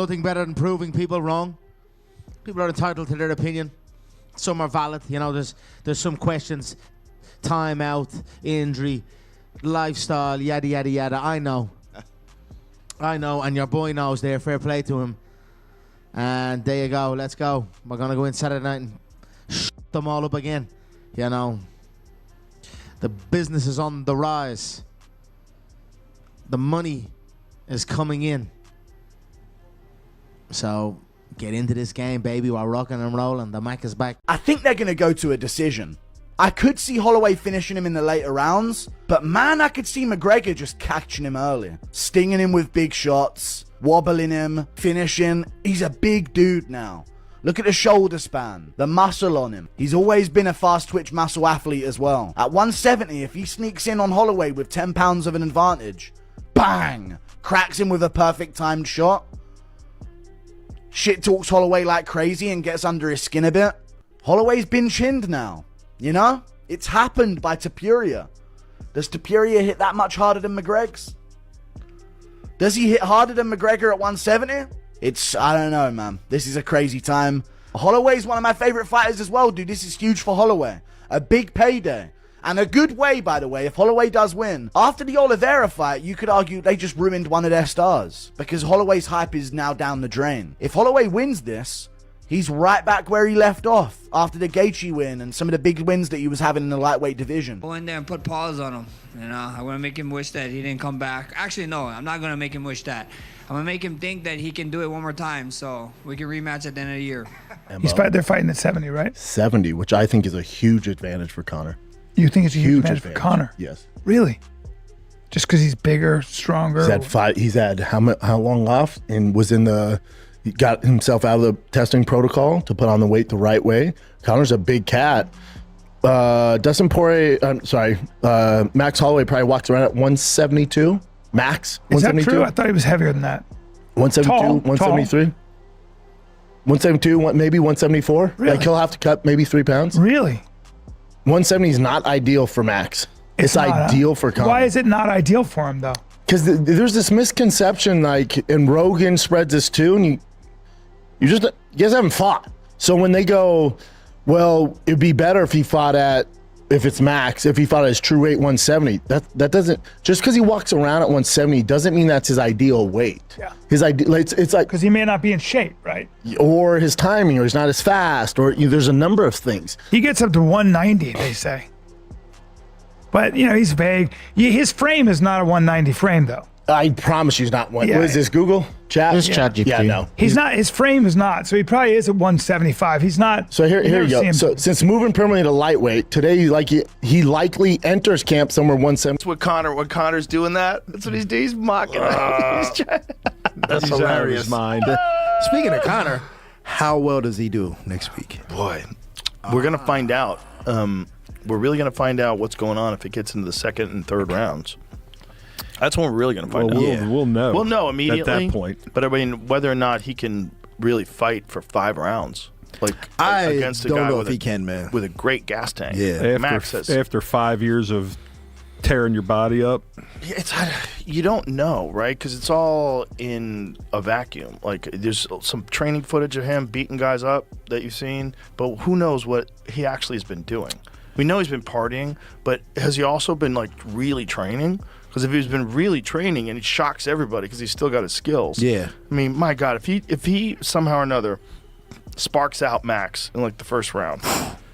nothing better than proving people wrong. People are entitled to their opinion. Some are valid. You know, there's some questions. Time out, injury, lifestyle, yada, yada, yada. I know, and your boy knows there. Fair play to him. And there you go. Let's go. We're going to go in Saturday night and them all up again. You know, the business is on the rise. The money is coming in. So get into this game, baby. We're rocking and rolling. The Mac is back. I think they're going to go to a decision. I could see Holloway finishing him in the later rounds, but man, I could see McGregor just catching him early, stinging him with big shots, wobbling him, finishing. He's a big dude now. Look at the shoulder span, the muscle on him. He's always been a fast twitch muscle athlete as well. At 170, if he sneaks in on Holloway with 10 pounds of an advantage, bang, cracks him with a perfect timed shot. Shit talks Holloway like crazy and gets under his skin a bit. Holloway's been chinned now. You know? It's happened by Topuria. Does Topuria hit that much harder than McGregor's? Does he hit harder than McGregor at 170? I don't know, man. This is a crazy time. Holloway's one of my favorite fighters as well, dude. This is huge for Holloway. A big payday. And a good way, by the way, if Holloway does win. After the Oliveira fight, you could argue they just ruined one of their stars. Because Holloway's hype is now down the drain. If Holloway wins this, he's right back where he left off after the Gaethje win and some of the big wins that he was having in the lightweight division. Go in there and put pause on him. You know, I'm going to make him wish that he didn't come back. Actually, no, I'm not going to make him wish that. I'm going to make him think that he can do it one more time so we can rematch at the end of the year. They're fighting at 70, right? 70, which I think is a huge advantage for Conor. You think it's a huge advantage for Conor? Yes. Really? Just because he's bigger, stronger? He's had how long off and he got himself out of the testing protocol to put on the weight the right way. Conor's a big cat. Max Holloway probably walks around at 172. Max? Is that true? I thought he was heavier than that. 172, Tall, 173. 172, maybe 174. Really? Like he'll have to cut maybe 3 pounds. Really? 170 is not ideal for Max. It's ideal for Conor. Why is it not ideal for him, though? Because there's this misconception, like, and Rogan spreads this too, and you guys haven't fought. So when they go, well, it'd be better if he fought at his true weight 170. That doesn't, just because he walks around at 170 doesn't mean that's his ideal weight. Yeah. His ideal, it's like, because he may not be in shape, right? Or his timing, or he's not as fast, or there's a number of things. He gets up to 190, they say. But, he's vague. His frame is not a 190 frame, though. I promise you he's not one. Yeah. What is this, Google? Chat? It's ChatGPT. Yeah, no. He's not, his frame is not, so he probably is at 175. He's not. So here you go. So since moving permanently to lightweight, today he likely enters camp somewhere 170. When Conor's doing that, that's what he's doing. He's mocking it. That's hilarious. Mind. Speaking of Conor, how well does he do next week? Boy, we're going to find out. We're really going to find out what's going on if it gets into the second and third rounds. That's when we're really going to find out. We'll know. We'll know immediately. At that point. But I mean, whether or not he can really fight for 5 rounds. Against a don't guy know with if he can, man. With a great gas tank. Yeah. After 5 years of tearing your body up. You don't know, right? Because it's all in a vacuum. Like, there's some training footage of him beating guys up that you've seen, but who knows what he actually has been doing. We know he's been partying, but has he also been, really training? Because if he's been really training and he shocks everybody because he's still got his skills. Yeah. I mean, my God, if he somehow or another sparks out Max in, the first round,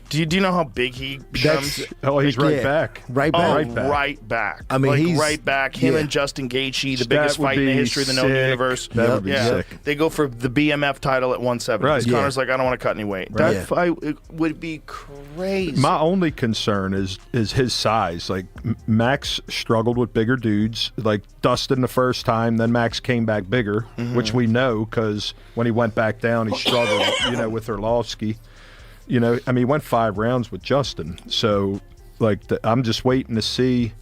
do you know how big he becomes? He's right back. Right back. Right back. I mean, he's right back. Him and Justin Gaethje, the biggest fight in the history of the known universe. That would be sick. They go for the BMF title at 170. Right. Conor's like, I don't want to cut any weight. Right. That fight would be crazy. My only concern is his size. Max struggled with bigger dudes. Dustin the first time, then Max came back bigger, which we know because when he went back down, he struggled, with Orlovsky. He went 5 rounds with Justin. So, I'm just waiting to see,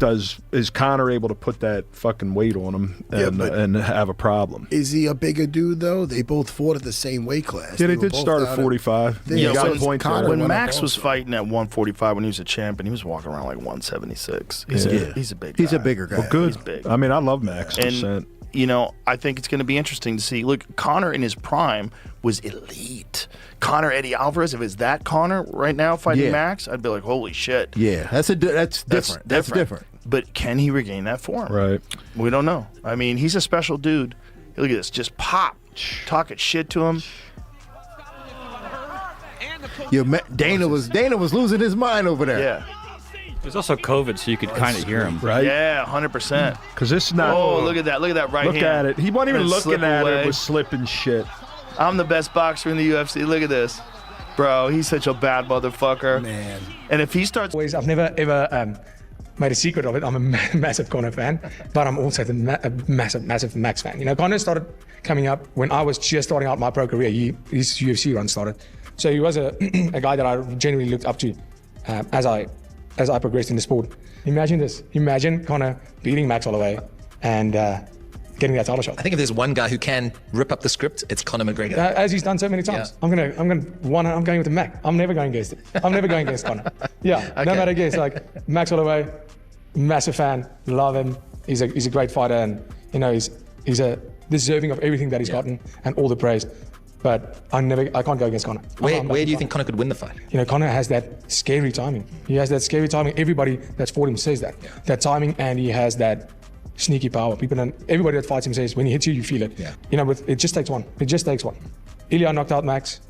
is Conor able to put that fucking weight on him and have a problem? Is he a bigger dude, though? They both fought at the same weight class. Yeah, they did start at 45. Yeah, got so a point there. When Max was fighting at 145 when he was a champion, he was walking around 176. He's a big guy. He's a bigger guy. Well, good. He's big. I mean, I love Max. And you know, I think it's going to be interesting to see. Look, Conor in his prime was elite. Conor Eddie Alvarez, if it's that Conor right now fighting Max, I'd be like, holy shit. Yeah, that's different. That's different. But can he regain that form? Right. We don't know. I mean, he's a special dude. Look at this, just pop, talking shit to him. Dana was losing his mind over there. Yeah. There's also COVID, so you could kind of hear him. Right? Yeah, 100%. Because this is not. Oh, look at that! Look at that right hand. Look at it. He wasn't even And looking slip at away. it. Was slipping shit. I'm the best boxer in the UFC. Look at this, bro. He's such a bad motherfucker. Man. And if he starts, I've never ever made a secret of it. I'm a massive Conor fan, but I'm also a massive Max fan. You know, Conor started coming up when I was just starting out my pro career. His UFC run started, so he was a guy that I genuinely looked up to as I progressed in the sport. Imagine this. Imagine Conor beating Max Holloway and getting that title shot. I think if there's one guy who can rip up the script, it's Conor McGregor. As he's done so many times. Yeah. I'm going with the Mac. I'm never going against it. I'm never going against Conor. Yeah, Okay. no matter against. Like Max Holloway, massive fan, love him. He's a great fighter, and you know he's a deserving of everything that he's gotten and all the praise. But I can't go against Conor. Where do you think Conor could win the fight? You know, Conor has that scary timing. He has that scary timing. Everybody that's fought him says that. That timing, and he has that sneaky power. Everybody that fights him says when he hits you, you feel it. Yeah. You know, it just takes one. It just takes one. Ilya knocked out Max.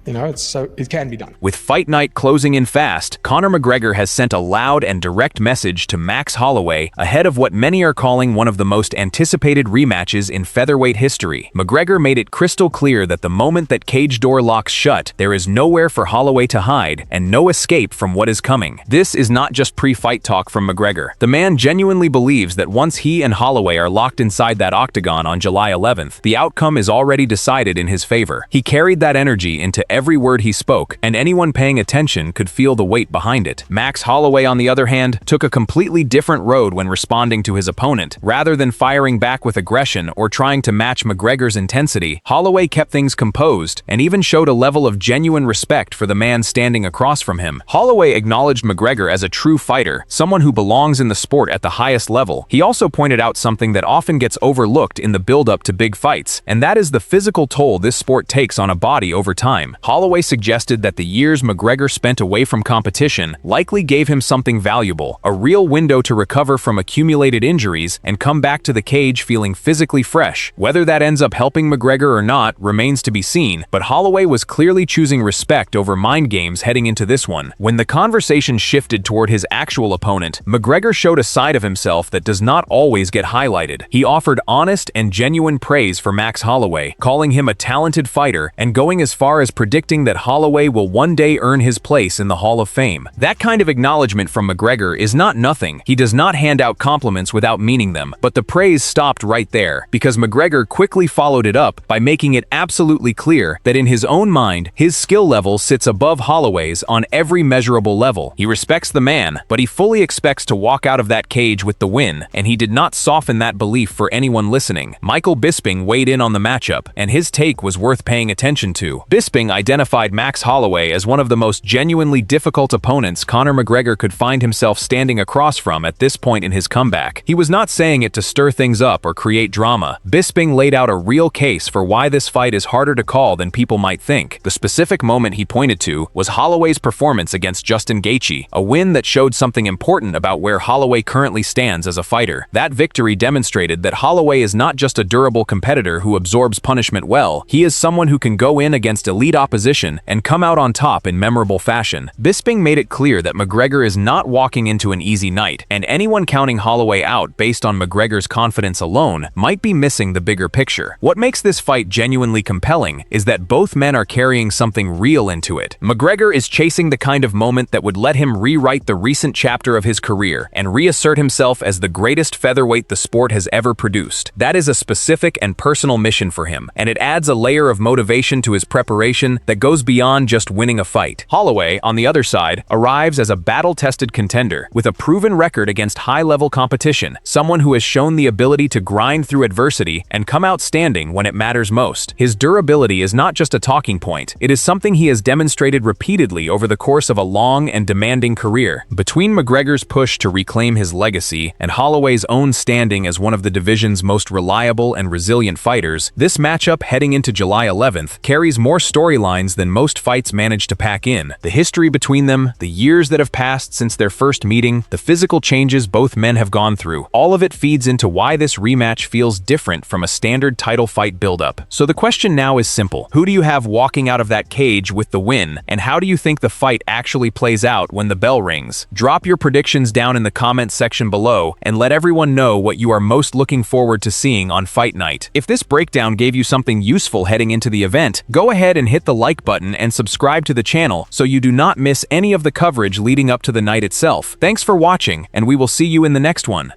You know, it can be done. With fight night closing in fast, Conor McGregor has sent a loud and direct message to Max Holloway ahead of what many are calling one of the most anticipated rematches in featherweight history. McGregor made it crystal clear that the moment that cage door locks shut, there is nowhere for Holloway to hide and no escape from what is coming. This is not just pre-fight talk from McGregor. The man genuinely believes that once he and Holloway are locked inside that octagon on July 11th, the outcome is already decided in his favor. He carried that energy into every word he spoke, and anyone paying attention could feel the weight behind it. Max Holloway, on the other hand, took a completely different road when responding to his opponent. Rather than firing back with aggression or trying to match McGregor's intensity, Holloway kept things composed and even showed a level of genuine respect for the man standing across from him. Holloway acknowledged McGregor as a true fighter, someone who belongs in the sport at the highest level. He also pointed out something that often gets overlooked in the build-up to big fights, and that is the physical toll this sport takes on a body over time. Holloway suggested that the years McGregor spent away from competition likely gave him something valuable, a real window to recover from accumulated injuries and come back to the cage feeling physically fresh. Whether that ends up helping McGregor or not remains to be seen, but Holloway was clearly choosing respect over mind games heading into this one. When the conversation shifted toward his actual opponent, McGregor showed a side of himself that does not always get highlighted. He offered honest and genuine praise for Max Holloway, calling him a talented fighter and going as far as predicting that Holloway will one day earn his place in the Hall of Fame. That kind of acknowledgement from McGregor is not nothing. He does not hand out compliments without meaning them, but the praise stopped right there, because McGregor quickly followed it up by making it absolutely clear that in his own mind, his skill level sits above Holloway's on every measurable level. He respects the man, but he fully expects to walk out of that cage with the win, and he did not soften that belief for anyone listening. Michael Bisping weighed in on the matchup, and his take was worth paying attention to. Bisping identified Max Holloway as one of the most genuinely difficult opponents Conor McGregor could find himself standing across from at this point in his comeback. He was not saying it to stir things up or create drama. Bisping laid out a real case for why this fight is harder to call than people might think. The specific moment he pointed to was Holloway's performance against Justin Gaethje, a win that showed something important about where Holloway currently stands as a fighter. That victory demonstrated that Holloway is not just a durable competitor who absorbs punishment well, he is someone who can go in against elite opposition and come out on top in memorable fashion. Bisping made it clear that McGregor is not walking into an easy night, and anyone counting Holloway out based on McGregor's confidence alone might be missing the bigger picture. What makes this fight genuinely compelling is that both men are carrying something real into it. McGregor is chasing the kind of moment that would let him rewrite the recent chapter of his career and reassert himself as the greatest featherweight the sport has ever produced. That is a specific and personal mission for him, and it adds a layer of motivation to his preparation that goes beyond just winning a fight. Holloway, on the other side, arrives as a battle-tested contender with a proven record against high-level competition, someone who has shown the ability to grind through adversity and come out standing when it matters most. His durability is not just a talking point, it is something he has demonstrated repeatedly over the course of a long and demanding career. Between McGregor's push to reclaim his legacy and Holloway's own standing as one of the division's most reliable and resilient fighters, this matchup heading into July 11th carries more storylines than most fights manage to pack in. The history between them, the years that have passed since their first meeting, the physical changes both men have gone through, all of it feeds into why this rematch feels different from a standard title fight buildup. So the question now is simple. Who do you have walking out of that cage with the win, and how do you think the fight actually plays out when the bell rings? Drop your predictions down in the comments section below and let everyone know what you are most looking forward to seeing on Fight Night. If this breakdown gave you something useful heading into the event, go ahead and hit the like button and subscribe to the channel so you do not miss any of the coverage leading up to the night itself. Thanks for watching, and we will see you in the next one.